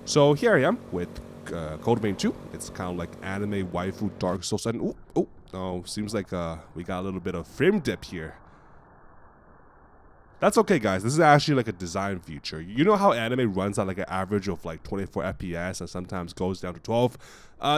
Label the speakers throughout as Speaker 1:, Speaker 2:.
Speaker 1: So here I am with Code Vein 2. It's kind of like anime waifu Dark Souls. And oh, seems like we got a little bit of frame dip here. That's okay, guys. This is actually like a design feature. You know how anime runs at like an average of like 24 FPS and sometimes goes down to 12?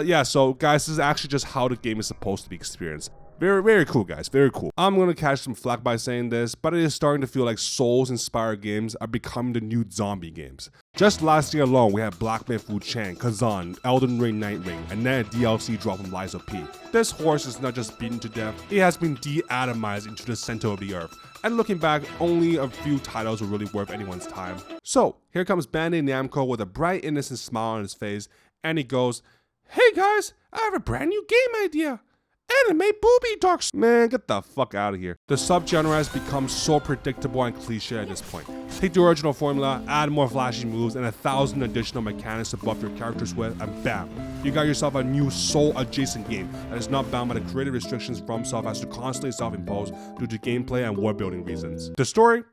Speaker 1: Yeah, so guys, this is actually just how the game is supposed to be experienced. Very, very cool, guys. Very cool. I'm gonna catch some flack by saying this, but it is starting to feel like Souls-inspired games are becoming the new zombie games. Just last year alone, we had Black Myth Wu Chang, Kazan, Elden Ring Night Ring, and then a DLC drop from Lies of P. This horse is not just beaten to death, it has been de-atomized into the center of the earth. And looking back, only a few titles were really worth anyone's time. So, here comes Bandai Namco with a bright, innocent smile on his face, and he goes, "Hey guys, I have a brand new game idea. Anime booby talks." Man, get the fuck out of here. The subgenre has become so predictable and cliche at this point. Take the original formula, add more flashy moves, and 1,000 additional mechanics to buff your characters with, and bam, you got yourself a new soul-adjacent game that is not bound by the creative restrictions FromSoft has to constantly self-impose due to gameplay and world-building reasons. The story?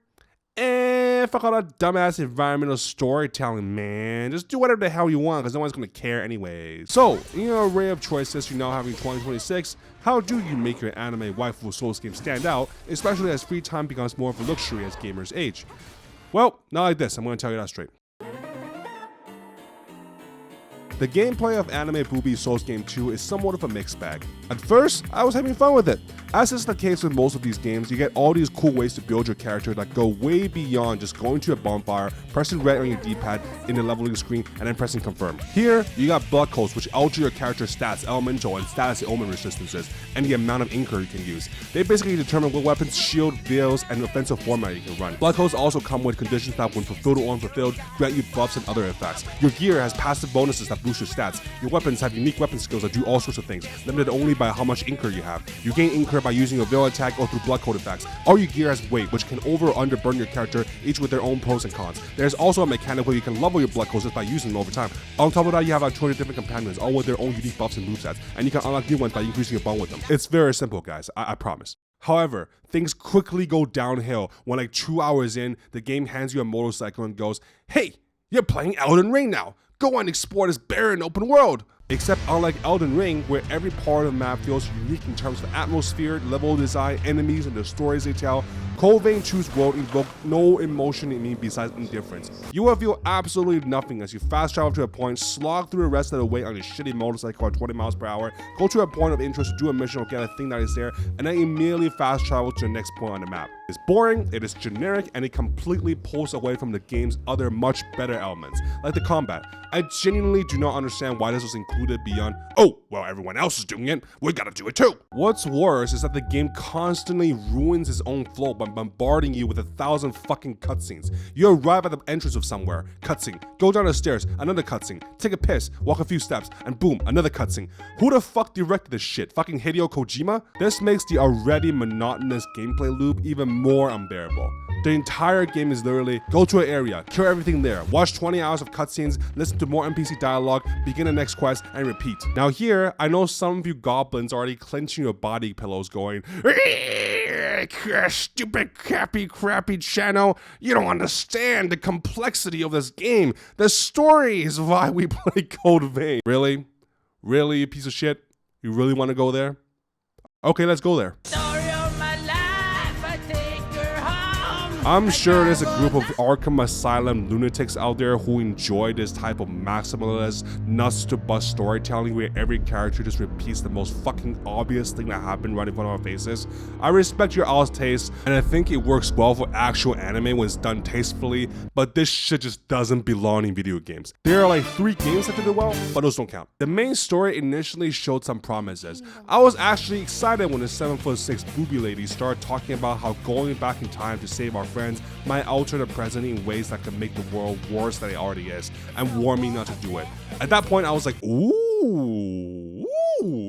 Speaker 1: Fuck all that dumbass environmental storytelling, man. Just do whatever the hell you want, because no one's gonna care anyways. So, in your array of choices you now have in 2026, how do you make your anime waifu Souls game stand out, especially as free time becomes more of a luxury as gamers age? Well, not like this, I'm gonna tell you that straight. The gameplay of Anime Booby Souls Game 2 is somewhat of a mixed bag. At first, I was having fun with it. As is the case with most of these games, you get all these cool ways to build your character that go way beyond just going to a bonfire, pressing red on your D-pad in the leveling screen, and then pressing confirm. Here, you got blood codes which alter your character's stats, elemental, and status omen resistances, and the amount of inker you can use. They basically determine what weapons, shield, veils, and offensive format you can run. Blood codes also come with conditions that, when fulfilled or unfulfilled, grant you buffs and other effects. Your gear has passive bonuses that boost your stats. Your weapons have unique weapon skills that do all sorts of things, limited only by how much inker you have. You gain inker by using a veil attack or through blood code effects. All your gear has weight, which can over or under burn your character, each with their own pros and cons. There's also a mechanic where you can level your blood codes just by using them over time. On top of that, you have like 20 different companions, all with their own unique buffs and movesets, and you can unlock new ones by increasing your bond with them. It's very simple, guys, I promise. However, things quickly go downhill when like 2 hours in, the game hands you a motorcycle and goes, "Hey, you're playing Elden Ring now. Go and explore this barren open world." Except unlike Elden Ring, where every part of the map feels unique in terms of atmosphere, level design, enemies, and the stories they tell, Code Vein 2's world invoked no emotion in me besides indifference. You will feel absolutely nothing as you fast travel to a point, slog through the rest of the way on your shitty motorcycle at 20 miles per hour, go to a point of interest, do a mission or get a thing that is there, and then immediately fast travel to the next point on the map. It's boring, it is generic, and it completely pulls away from the game's other much better elements, like the combat. I genuinely do not understand why this was included beyond, "Oh, well, everyone else is doing it, we gotta do it too." What's worse is that the game constantly ruins its own flow by bombarding you with 1,000 fucking cutscenes. You arrive at the entrance of somewhere, cutscene, go down the stairs, another cutscene, take a piss, walk a few steps, and boom, another cutscene. Who the fuck directed this shit? Fucking Hideo Kojima? This makes the already monotonous gameplay loop even more unbearable. The entire game is literally go to an area, kill everything there, watch 20 hours of cutscenes, listen to more NPC dialogue, begin the next quest, and repeat. Now here, I know some of you goblins are already clenching your body pillows going, "Stupid crappy channel, you don't understand the complexity of this game. The story is why we play Code Vein." Really? Really, you piece of shit? You really want to go there? Okay, let's go there. I'm sure there's a group of Arkham Asylum lunatics out there who enjoy this type of maximalist, nuts to bust storytelling where every character just repeats the most fucking obvious thing that happened right in front of our faces. I respect your all's taste, and I think it works well for actual anime when it's done tastefully, but this shit just doesn't belong in video games. There are like 3 games that did it well, but those don't count. The main story initially showed some promises. I was actually excited when the 7'6" booby lady started talking about how going back in time to save our friends might alter the present in ways that could make the world worse than it already is, and warn me not to do it. At that point, I was like, ooh,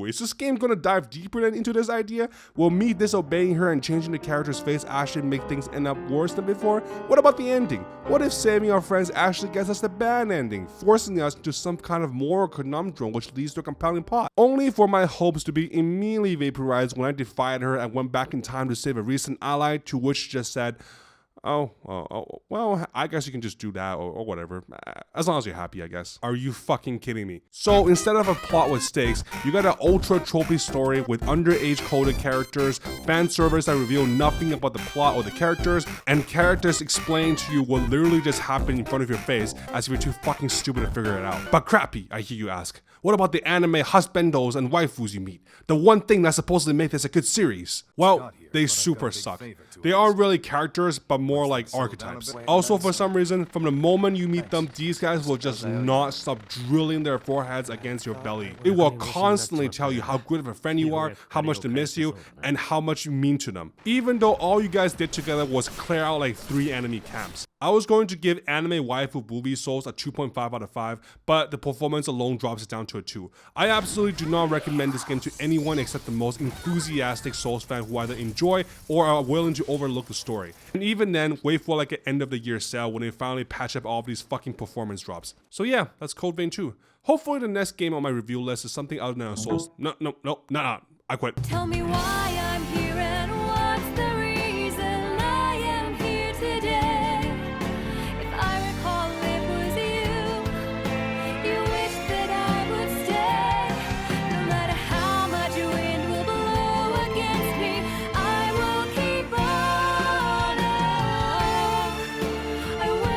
Speaker 1: is this game gonna dive deeper than into this idea? Will me disobeying her and changing the character's face actually make things end up worse than before? What about the ending? What if saving our friends actually gets us the bad ending, forcing us into some kind of moral conundrum which leads to a compelling plot? Only for my hopes to be immediately vaporized when I defied her and went back in time to save a recent ally, to which just said, Well, I guess you can just do that or whatever. As long as you're happy, I guess. Are you fucking kidding me? So instead of a plot with stakes, you got an ultra tropey story with underage coded characters, fan servers that reveal nothing about the plot or the characters, and characters explain to you what literally just happened in front of your face as if you're too fucking stupid to figure it out. But crappy, I hear you ask. What about the anime husbandos and waifus you meet? The one thing that supposedly made this a good series? Well, they super suck. They aren't really characters, but more like archetypes. Also, for some reason, from the moment you meet them, these guys will just not stop drilling their foreheads against your belly. It will constantly tell you how good of a friend you are, how much they miss you, and how much you mean to them. Even though all you guys did together was clear out like 3 enemy camps. I was going to give anime waifu booby souls a 2.5 out of 5, but the performance alone drops it down to a 2. I absolutely do not recommend this game to anyone except the most enthusiastic Souls fan who either enjoy or are willing to overlook the story. And even then, wait for like an end of the year sale when they finally patch up all of these fucking performance drops. So yeah, that's Code Vein 2. Hopefully the next game on my review list is something other than a Souls. No, I quit.
Speaker 2: Tell me why I'm here.